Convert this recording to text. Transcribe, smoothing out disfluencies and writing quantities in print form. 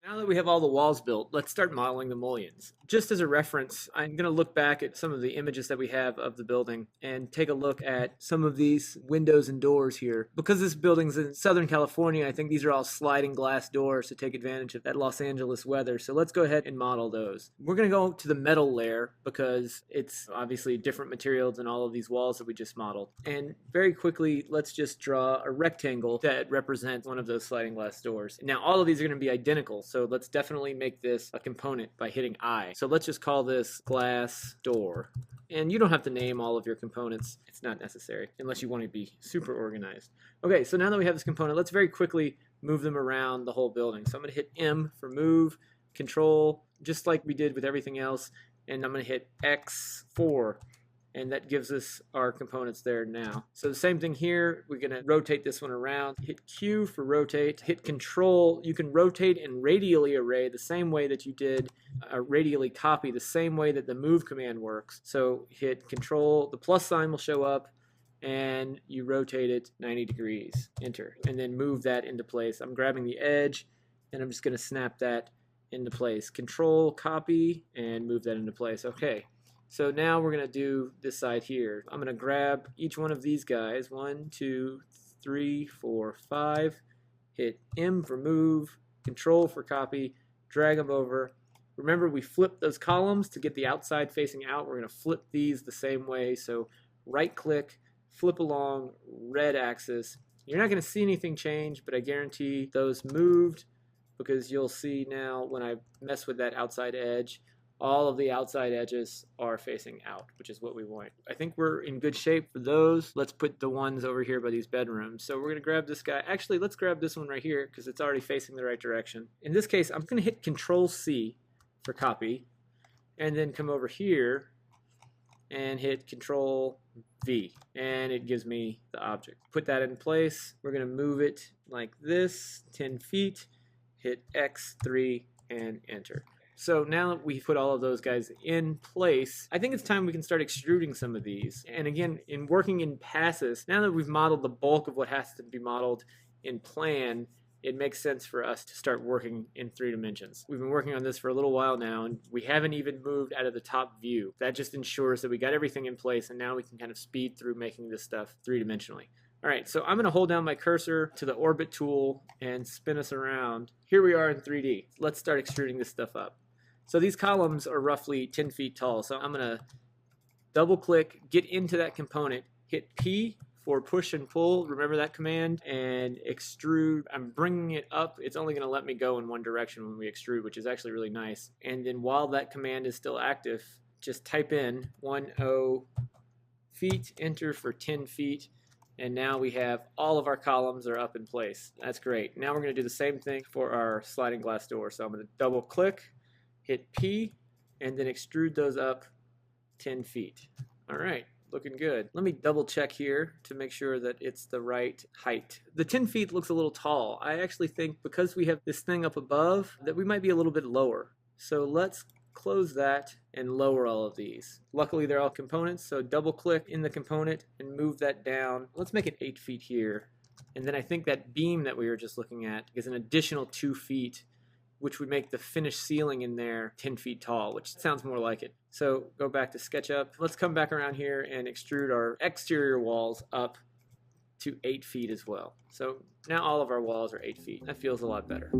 Now that we have all the walls built, let's start modeling the mullions. Just as a reference, I'm going to look back at some of the images that we have of the building and take a look at some of these windows and doors here. Because this building's in Southern California, I think these are all sliding glass doors to take advantage of that Los Angeles weather. So let's go ahead and model those. We're going to go to the metal layer because it's obviously different material than all of these walls that we just modeled. And very quickly, let's just draw a rectangle that represents one of those sliding glass doors. Now all of these are going to be identical. So let's definitely make this a component by hitting I. So let's just call this glass door. And you don't have to name all of your components. It's not necessary unless you want to be super organized. Okay, so now that we have this component, let's very quickly move them around the whole building. So I'm going to hit M for move, control, just like we did with everything else. And I'm going to hit X4. And that gives us our components there now. So the same thing here, we're gonna rotate this one around. Hit Q for rotate, hit Control. You can rotate and radially array the same way that you did radially copy, the same way that the move command works. So hit Control, the plus sign will show up, and you rotate it 90 degrees, enter, and then move that into place. I'm grabbing the edge, and I'm just gonna snap that into place. Control, copy, and move that into place, okay. So now we're going to do this side here. I'm going to grab each one of these guys, 1, 2, 3, 4, 5, hit M for move, Control for copy, drag them over. Remember, we flipped those columns to get the outside facing out. We're going to flip these the same way. So right click, flip along, red axis. You're not going to see anything change, but I guarantee those moved because you'll see now when I mess with that outside edge, all of the outside edges are facing out, which is what we want. I think we're in good shape for those. Let's put the ones over here by these bedrooms. So we're going to grab this guy. Actually, let's grab this one right here because it's already facing the right direction. In this case, I'm going to hit Control C for copy and then come over here and hit Control V, and it gives me the object. Put that in place. We're going to move it like this, 10 feet, hit X3 and enter. So now that we've put all of those guys in place, I think it's time we can start extruding some of these. And again, in working in passes, now that we've modeled the bulk of what has to be modeled in plan, it makes sense for us to start working in 3 dimensions. We've been working on this for a little while now, and we haven't even moved out of the top view. That just ensures that we got everything in place, and now we can kind of speed through making this stuff 3-dimensionally. All right, so I'm going to hold down my cursor to the orbit tool and spin us around. Here we are in 3D. Let's start extruding this stuff up. So these columns are roughly 10 feet tall. So I'm going to double click, get into that component, hit P for push and pull. Remember that command, and extrude. I'm bringing it up. It's only going to let me go in one direction when we extrude, which is actually really nice. And then while that command is still active, just type in 10 feet, enter for 10 feet. And now we have all of our columns are up in place. That's great. Now we're going to do the same thing for our sliding glass door. So I'm going to double click, hit P, and then extrude those up 10 feet. All right, looking good. Let me double check here to make sure that it's the right height. The 10 feet looks a little tall. I actually think because we have this thing up above that we might be a little bit lower. So let's close that and lower all of these. Luckily they're all components, so double click in the component and move that down. Let's make it 8 feet here. And then I think that beam that we were just looking at is an additional 2 feet, which would make the finished ceiling in there 10 feet tall, which sounds more like it. So go back to SketchUp. Let's come back around here and extrude our exterior walls up to 8 feet as well. So now all of our walls are 8 feet. That feels a lot better.